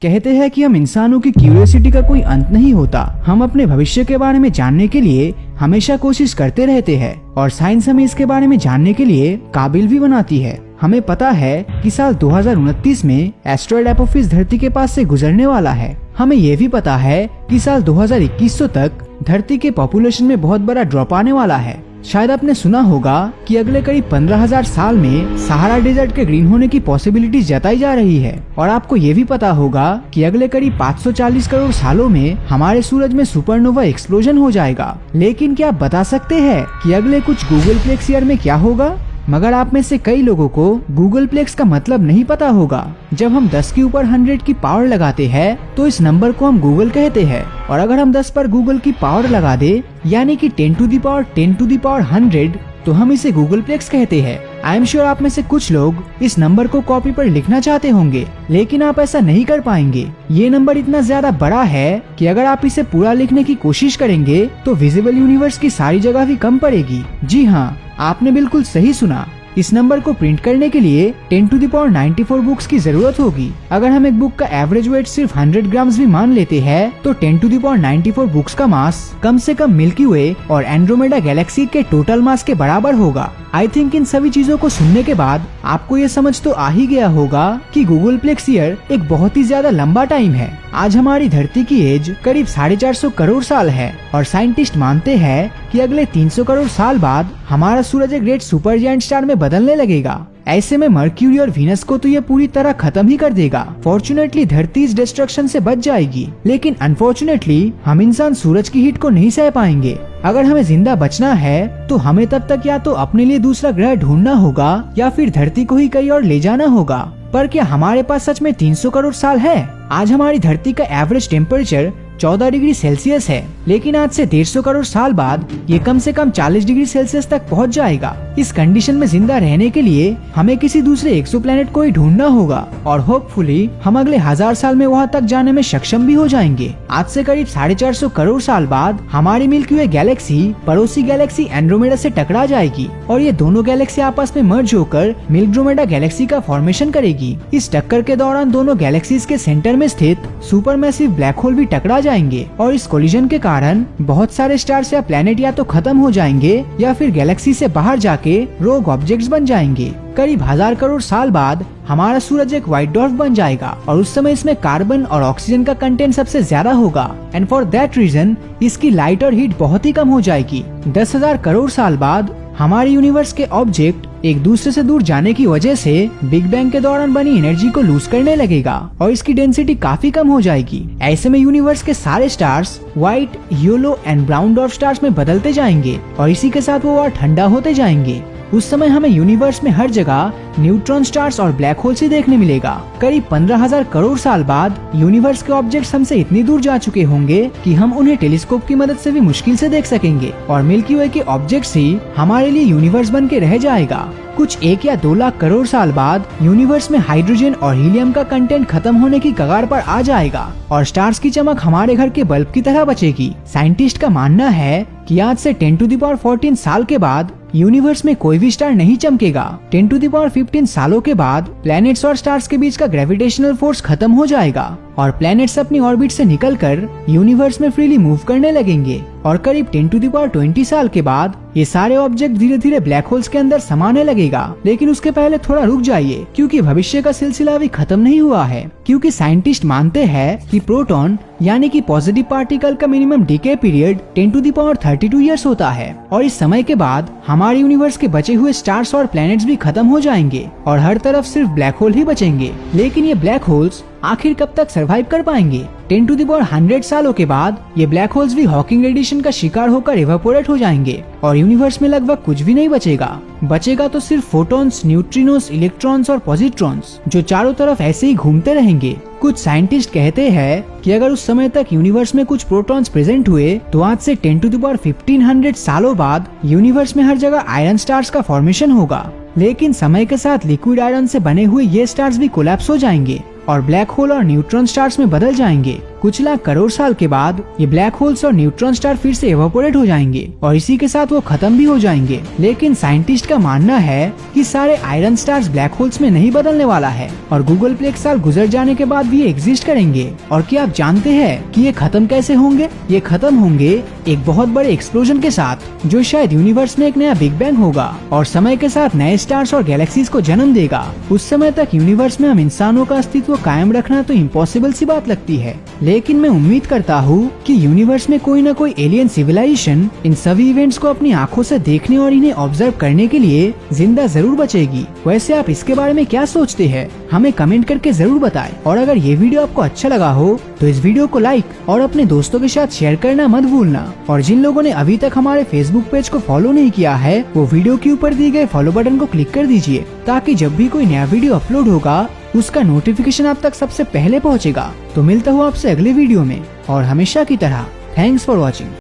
कहते हैं कि हम इंसानों की क्यूरियोसिटी का कोई अंत नहीं होता। हम अपने भविष्य के बारे में जानने के लिए हमेशा कोशिश करते रहते हैं और साइंस हमें इसके बारे में जानने के लिए काबिल भी बनाती है। हमें पता है कि साल 2029 में एस्ट्रॉयड एपोफिस धरती के पास से गुजरने वाला है। हमें ये भी पता है कि साल 2100 तक धरती के पॉपुलेशन में बहुत बड़ा ड्रॉप आने वाला है। शायद आपने सुना होगा कि अगले करीब 15,000 साल में सहारा डेजर्ट के ग्रीन होने की पॉसिबिलिटीज जताई जा रही है। और आपको ये भी पता होगा कि अगले करीब 540 करोड़ सालों में हमारे सूरज में सुपरनोवा एक्सप्लोजन हो जाएगा। लेकिन क्या आप बता सकते हैं कि अगले कुछ गूगलप्लेक्स ईयर में क्या होगा? मगर आप में से कई लोगों को गूगलप्लेक्स का मतलब नहीं पता होगा। जब हम 10 के ऊपर 100 की पावर लगाते हैं तो इस नंबर को हम गूगल कहते हैं। और अगर हम 10 पर गूगल की पावर लगा दे यानी कि 10 to the power 10 to the power 100 तो हम इसे गूगलप्लेक्स कहते हैं। आई एम श्योर आप में से कुछ लोग इस नंबर को कॉपी पर लिखना चाहते होंगे, लेकिन आप ऐसा नहीं कर पाएंगे। ये नंबर इतना ज्यादा बड़ा है कि अगर आप इसे पूरा लिखने की कोशिश करेंगे तो विजिबल यूनिवर्स की सारी जगह भी कम पड़ेगी। जी हाँ, आपने बिल्कुल सही सुना। इस नंबर को प्रिंट करने के लिए 10 टू दी पावर 94 बुक्स की जरूरत होगी। अगर हम एक बुक का एवरेज वेट सिर्फ 100 ग्राम्स भी मान लेते हैं तो 10 टू दी पावर 94 बुक्स का मास कम से कम मिल्की वे और एंड्रोमेडा गैलेक्सी के टोटल मास के बराबर होगा। आई थिंक इन सभी चीजों को सुनने के बाद आपको ये समझ तो आ ही गया होगा कि गूगलप्लेक्स ईयर एक बहुत ही ज्यादा लंबा टाइम है। आज हमारी धरती की एज करीब 450 करोड़ साल है और साइंटिस्ट मानते हैं कि अगले 300 करोड़ साल बाद हमारा सूरज एक रेड सुपर जायंट स्टार में बदलने लगेगा। ऐसे में मर्क्यूरी और वीनस को तो ये पूरी तरह खत्म ही कर देगा। फॉर्चुनेटली धरती इस डिस्ट्रक्शन से बच जाएगी, लेकिन अनफॉर्चुनेटली हम इंसान सूरज की हीट को नहीं सह पाएंगे। अगर हमें जिंदा बचना है तो हमें तब तक या तो अपने लिए दूसरा ग्रह ढूंढना होगा या फिर धरती को ही कहीं और ले जाना होगा। पर क्या हमारे पास सच में 300 करोड़ साल है? आज हमारी धरती का एवरेज टेम्परेचर 14 डिग्री सेल्सियस है, लेकिन आज से 150 करोड़ साल बाद ये कम से कम 40 डिग्री सेल्सियस तक पहुंच जाएगा। इस कंडीशन में जिंदा रहने के लिए हमें किसी दूसरे एक्सोप्लैनेट को ही ढूंढना होगा और होपफुली हम अगले 1000 साल में वहां तक जाने में सक्षम भी हो जाएंगे। आज से करीब 450 करोड़ साल बाद हमारी मिल्की वे गैलेक्सी पड़ोसी गैलेक्सी एंड्रोमेडा से टकरा जाएगी और ये दोनों गैलेक्सी आपस में मर्ज होकर मिल्क्ड्रोमेडा गैलेक्सी का फॉर्मेशन करेगी। इस टक्कर के दौरान दोनों गैलेक्सीज के सेंटर में स्थित सुपरमैसिव ब्लैक होल भी टकरा जाएंगे और इस कोलिजन के कारण बहुत सारे स्टार्स या प्लैनेट या तो खत्म हो जाएंगे या फिर गैलेक्सी से बाहर जाके रोग ऑब्जेक्ट्स बन जाएंगे। करीब 1000 करोड़ साल बाद हमारा सूरज एक व्हाइट डॉर्फ बन जाएगा और उस समय इसमें कार्बन और ऑक्सीजन का कंटेंट सबसे ज्यादा होगा एंड फॉर दैट रीजन इसकी लाइट और हीट बहुत ही कम हो जाएगी। 10,000 करोड़ साल बाद हमारे यूनिवर्स के ऑब्जेक्ट एक दूसरे से दूर जाने की वजह से बिग बैंग के दौरान बनी एनर्जी को लूज करने लगेगा और इसकी डेंसिटी काफी कम हो जाएगी। ऐसे में यूनिवर्स के सारे stars white, yellow and brown dwarf stars में बदलते जाएंगे और इसी के साथ वो और ठंडा होते जाएंगे। उस समय हमें यूनिवर्स में हर जगह न्यूट्रॉन स्टार्स और ब्लैक होल्स ही देखने मिलेगा। करीब 15,000 करोड़ साल बाद यूनिवर्स के ऑब्जेक्ट्स हमसे इतनी दूर जा चुके होंगे कि हम उन्हें टेलीस्कोप की मदद से भी मुश्किल से देख सकेंगे और मिल्की वे के ऑब्जेक्ट्स ही हमारे लिए यूनिवर्स बन के रह जाएगा। कुछ 1 या 2 लाख करोड़ साल बाद यूनिवर्स में हाइड्रोजन और हीलियम का कंटेंट खत्म होने की कगार पर आ जाएगा और स्टार्स की चमक हमारे घर के बल्ब की तरह बचेगी। साइंटिस्ट का मानना है कि आज से 10 टू दी पावर 14 साल के बाद यूनिवर्स में कोई भी स्टार नहीं चमकेगा। 10 टू दी पावर 15 सालों के बाद प्लैनेट्स और स्टार्स के बीच का ग्रेविटेशनल फोर्स खत्म हो जाएगा और प्लैनेट्स अपनी ऑर्बिट से निकलकर यूनिवर्स में फ्रीली मूव करने लगेंगे और करीब 10 टू दी पावर 20 साल के बाद ये सारे ऑब्जेक्ट धीरे धीरे ब्लैक होल्स के अंदर समाने लगेगा। लेकिन उसके पहले थोड़ा रुक जाइए क्योंकि भविष्य का सिलसिला अभी खत्म नहीं हुआ है, क्योंकि साइंटिस्ट मानते हैं कि प्रोटॉन यानी कि पॉजिटिव पार्टिकल का minimum decay period 10 to the power 32 years होता है और इस समय के बाद हमारे यूनिवर्स के बचे हुए स्टार्स और प्लैनेट्स भी खत्म हो जाएंगे और हर तरफ सिर्फ ब्लैक होल ही बचेंगे। लेकिन ये ब्लैक होल्स आखिर कब तक सरवाइव कर पाएंगे? 10 टू दी पावर 100 सालों के बाद ये ब्लैक होल्स भी हॉकिंग रेडिएशन का शिकार होकर इवेपोरेट हो जाएंगे और यूनिवर्स में लगभग कुछ भी नहीं बचेगा। बचेगा तो सिर्फ फोटॉन्स, न्यूट्रिनोस, इलेक्ट्रॉन्स और पॉजिट्रॉन्स जो चारों तरफ ऐसे ही घूमते रहेंगे। कुछ साइंटिस्ट कहते हैं कि अगर उस समय तक यूनिवर्स में कुछ प्रोटॉन्स प्रेजेंट हुए तो आज से 10 टू दी पावर 1500 सालों बाद यूनिवर्स में हर जगह आयरन स्टार्स का फॉर्मेशन होगा। लेकिन समय के साथ लिक्विड आयरन से बने हुए ये स्टार्स भी कोलैप्स हो जाएंगे और ब्लैक होल और न्यूट्रॉन स्टार्स में बदल जाएंगे। कुछ लाख करोड़ साल के बाद ये ब्लैक होल्स और न्यूट्रॉन स्टार फिर से एवापोरेट हो जाएंगे और इसी के साथ वो खत्म भी हो जाएंगे। लेकिन साइंटिस्ट का मानना है कि सारे आयरन स्टार्स ब्लैक होल्स में नहीं बदलने वाला है और गूगल पे एक साल गुजर जाने के बाद भी ये एग्जिस्ट करेंगे। और क्या आप जानते हैं कि ये खत्म कैसे होंगे? ये खत्म होंगे एक बहुत बड़े एक्सप्लोजन के साथ, जो शायद यूनिवर्स में एक नया बिग बैंग होगा और समय के साथ नए स्टार्स और गैलेक्सीज को जन्म देगा। उस समय तक यूनिवर्स में हम इंसानों का अस्तित्व कायम रखना तो इम्पॉसिबल सी बात लगती है, लेकिन मैं उम्मीद करता हूँ कि यूनिवर्स में कोई न कोई एलियन सिविलाइजेशन इन सभी इवेंट्स को अपनी आंखों से देखने और इन्हें ऑब्जर्व करने के लिए जिंदा जरूर बचेगी। वैसे आप इसके बारे में क्या सोचते हैं? हमें कमेंट करके जरूर बताएं। और अगर ये वीडियो आपको अच्छा लगा हो तो इस वीडियो को लाइक और अपने दोस्तों के साथ शेयर करना मत भूलना। और जिन लोगों ने अभी तक हमारे फेसबुक पेज को फॉलो नहीं किया है, वो वीडियो के ऊपर दिए गए फॉलो बटन को क्लिक कर दीजिए, ताकि जब भी कोई नया वीडियो अपलोड होगा उसका नोटिफिकेशन आप तक सबसे पहले पहुंचेगा। तो मिलता हूँ आपसे अगले वीडियो में, और हमेशा की तरह थैंक्स फॉर वॉचिंग।